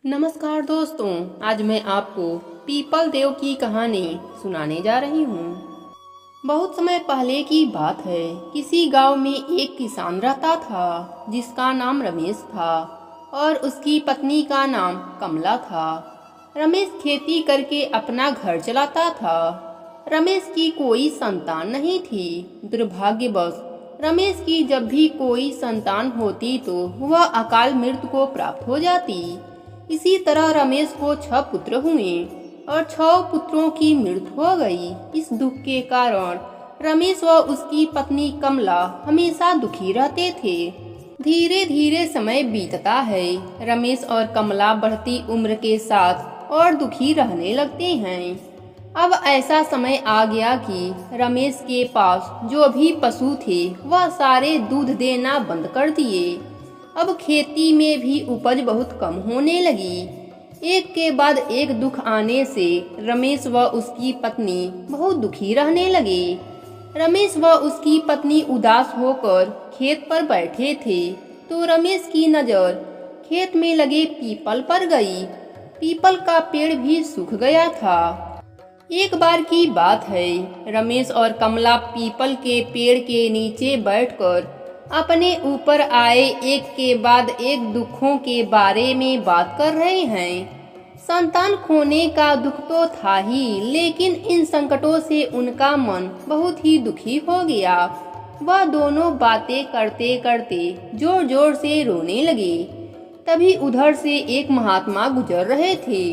नमस्कार दोस्तों, आज मैं आपको पीपल देव की कहानी सुनाने जा रही हूँ। बहुत समय पहले की बात है। किसी गांव में एक किसान रहता था जिसका नाम रमेश था और उसकी पत्नी का नाम कमला था। रमेश खेती करके अपना घर चलाता था। रमेश की कोई संतान नहीं थी। दुर्भाग्यवश रमेश की जब भी कोई संतान होती तो वह अकाल मृत्यु को प्राप्त हो जाती। इसी तरह रमेश को 6 पुत्र हुए और 6 पुत्रों की मृत्यु हो गई। इस दुख के कारण रमेश व उसकी पत्नी कमला हमेशा दुखी रहते थे। धीरे धीरे समय बीतता है। रमेश और कमला बढ़ती उम्र के साथ और दुखी रहने लगते हैं। अब ऐसा समय आ गया कि रमेश के पास जो भी पशु थे वह सारे दूध देना बंद कर दिए। अब खेती में भी उपज बहुत कम होने लगी। एक के बाद एक दुख आने से रमेश व उसकी पत्नी बहुत दुखी रहने लगे। रमेश व उसकी पत्नी उदास होकर खेत पर बैठे थे तो रमेश की नज़र खेत में लगे पीपल पर गई। पीपल का पेड़ भी सूख गया था। एक बार की बात है, रमेश और कमला पीपल के पेड़ के नीचे बैठकर अपने ऊपर आए एक के बाद एक दुखों के बारे में बात कर रहे हैं। संतान खोने का दुख तो था ही, लेकिन इन संकटों से उनका मन बहुत ही दुखी हो गया। वह दोनों बातें करते करते जोर जोर से रोने लगे। तभी उधर से एक महात्मा गुजर रहे थे।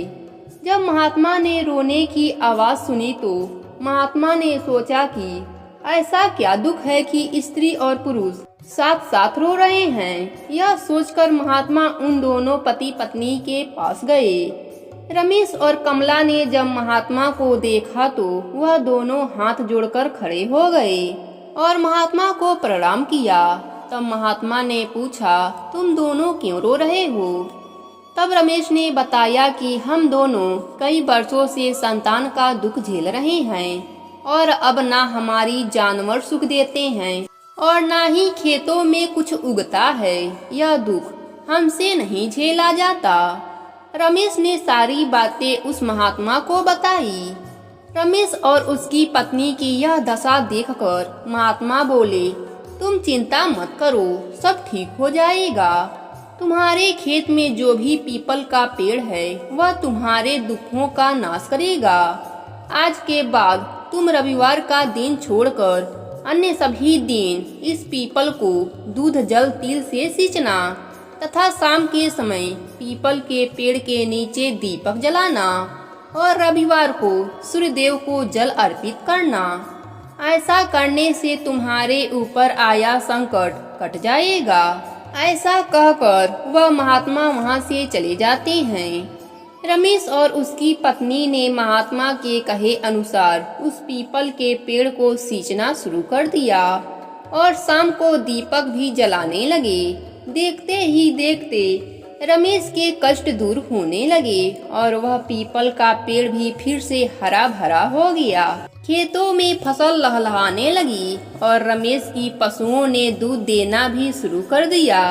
जब महात्मा ने रोने की आवाज सुनी तो महात्मा ने सोचा कि ऐसा क्या दुख है कि स्त्री और पुरुष साथ साथ रो रहे हैं। यह सोचकर महात्मा उन दोनों पति पत्नी के पास गए। रमेश और कमला ने जब महात्मा को देखा तो वह दोनों हाथ जोड़कर खड़े हो गए और महात्मा को प्रणाम किया। तब महात्मा ने पूछा, तुम दोनों क्यों रो रहे हो? तब रमेश ने बताया कि हम दोनों कई वर्षों से संतान का दुख झेल रहे हैं और अब ना हमारी जानवर सुख देते हैं और ना ही खेतों में कुछ उगता है। यह दुख हमसे नहीं झेला जाता। रमेश ने सारी बातें उस महात्मा को बताई। रमेश और उसकी पत्नी की यह दशा देखकर महात्मा बोले, तुम चिंता मत करो, सब ठीक हो जाएगा। तुम्हारे खेत में जो भी पीपल का पेड़ है वह तुम्हारे दुखों का नाश करेगा। आज के बाद तुम रविवार का दिन छोड़कर अन्य सभी दिन इस पीपल को दूध जल तिल से सींचना तथा शाम के समय पीपल के पेड़ के नीचे दीपक जलाना और रविवार को सूर्यदेव को जल अर्पित करना। ऐसा करने से तुम्हारे ऊपर आया संकट कट जाएगा। ऐसा कहकर वह महात्मा वहां से चले जाते हैं। रमेश और उसकी पत्नी ने महात्मा के कहे अनुसार उस पीपल के पेड़ को सींचना शुरू कर दिया और शाम को दीपक भी जलाने लगे। देखते ही देखते रमेश के कष्ट दूर होने लगे और वह पीपल का पेड़ भी फिर से हरा भरा हो गया। खेतों में फसल लहलहाने लगी और रमेश की पशुओं ने दूध देना भी शुरू कर दिया।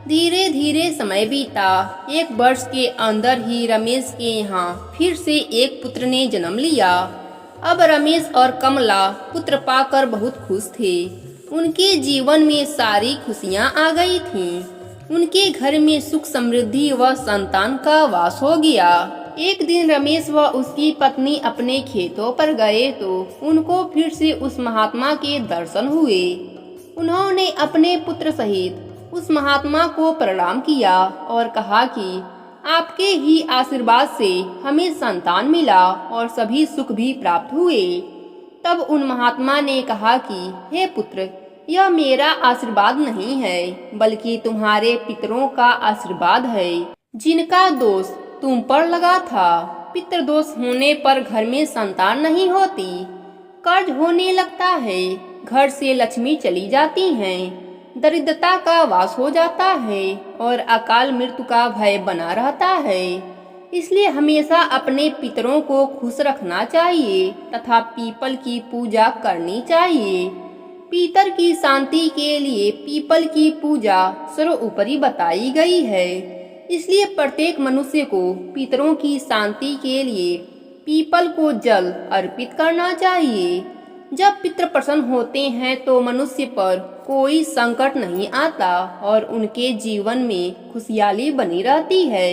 धीरे धीरे समय बीता। 1 वर्ष के अंदर ही रमेश के यहाँ फिर से एक पुत्र ने जन्म लिया। अब रमेश और कमला पुत्र पाकर बहुत खुश थे। उनके जीवन में सारी खुशियाँ आ गई थीं। उनके घर में सुख समृद्धि व संतान का वास हो गया। एक दिन रमेश व उसकी पत्नी अपने खेतों पर गए तो उनको फिर से उस महात्मा के दर्शन हुए। उन्होंने अपने पुत्र सहित उस महात्मा को प्रणाम किया और कहा कि आपके ही आशीर्वाद से हमें संतान मिला और सभी सुख भी प्राप्त हुए। तब उन महात्मा ने कहा कि हे पुत्र, यह मेरा आशीर्वाद नहीं है बल्कि तुम्हारे पितरों का आशीर्वाद है, जिनका दोष तुम पर लगा था। पितृ दोष होने पर घर में संतान नहीं होती, कर्ज होने लगता है, घर से लक्ष्मी चली जाती हैं, दरिद्रता का वास हो जाता है और अकाल मृत्यु का भय बना रहता है। इसलिए हमेशा अपने पितरों को खुश रखना चाहिए तथा पीपल की पूजा करनी चाहिए। पितर की शांति के लिए पीपल की पूजा सर्वोपरि बताई गई है। इसलिए प्रत्येक मनुष्य को पितरों की शांति के लिए पीपल को जल अर्पित करना चाहिए। जब पितृ प्रसन्न होते हैं तो मनुष्य पर कोई संकट नहीं आता और उनके जीवन में खुशहाली बनी रहती है।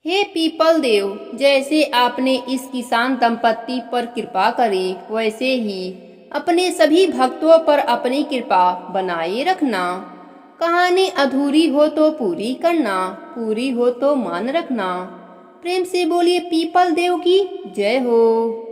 हे पीपल देव, जैसे आपने इस किसान दंपत्ति पर कृपा करी, वैसे ही अपने सभी भक्तों पर अपनी कृपा बनाए रखना। कहानी अधूरी हो तो पूरी करना, पूरी हो तो मान रखना। प्रेम से बोलिए पीपल देव की जय हो।